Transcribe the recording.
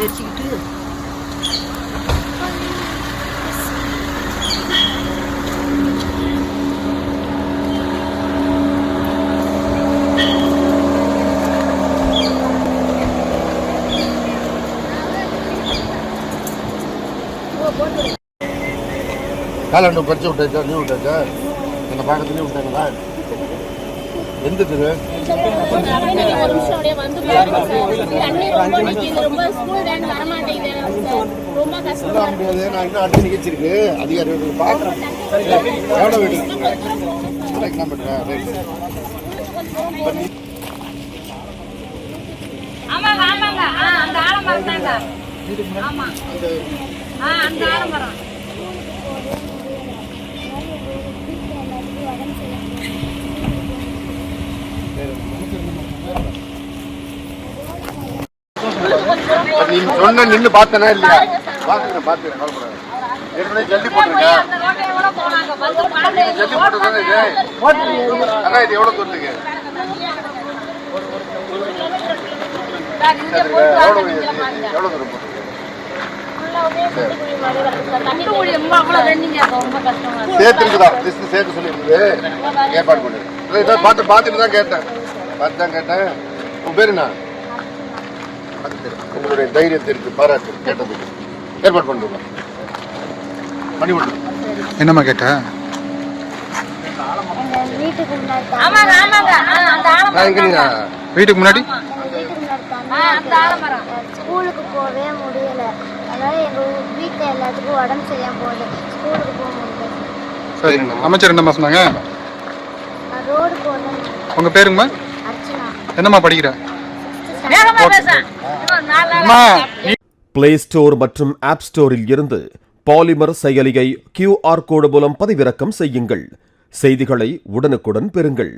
வச்சுக்கிட்டு காலாண்டு படிச்சு விட்டாச்சா லீவ் விட்டாச்சா என்னை பார்க்கறது லீவ் விட்டாங்களா எந்த தெரு முடியாது நான் இன்னும் அடுத்த நிகழ்ச்சி இருக்கு அதிகாரிகள் பார்க்குறேன் எவ்வளோ வீடு நான் பண்ணுறேன் நீ சொன்ன நின்று பார்த்தனா இல்லையா பார்த்துக்கிறேன் கவலைப்படாது ஏற்கனவே ஜல்லி போட்டிருக்கேன் ஜல்லி போட்டுருக்காங்க இது அதான் இது எவ்வளோ தூரத்துக்கு எவ்வளோ தூரம் போட்டுருக்கு சேர்த்துருக்குதா லிஸ்ட் சேர்த்து சொல்லியிருக்குது ஏற்பாடு பண்ணு பார்த்துட்டு தான் கேட்டேன் உன் பேரு என்ன உங்களுடைய தைரியத்திற்கு பாராட்டு கேட்டதுக்கு ஏற்பாடு பண்ணுங்க பண்ணி விட்டு என்னம்மா கேட்ட வீட்டுக்கு முன்னாடி ஸ்கூலுக்கு போகவே முடியல. அதனால எங்க வீட்டுல எல்லாத்துக்கும் உடம்பு சரியா போகுது. ஸ்கூலுக்கு போக முடியல. சரி அமைச்சர் என்னம்மா சொன்னாங்க? ரோடு போகணும். உங்க பேருங்கம்மா? அர்ச்சனா. என்னம்மா படிக்கிற? பிளே ஸ்டோர் மற்றும் ஆப் ஸ்டோரில் இருந்து பாலிமர் செயலியை QR கோடு மூலம் பதிவிறக்கம் செய்யுங்கள். செய்திகளை உடனுக்குடன் பெறுங்கள்.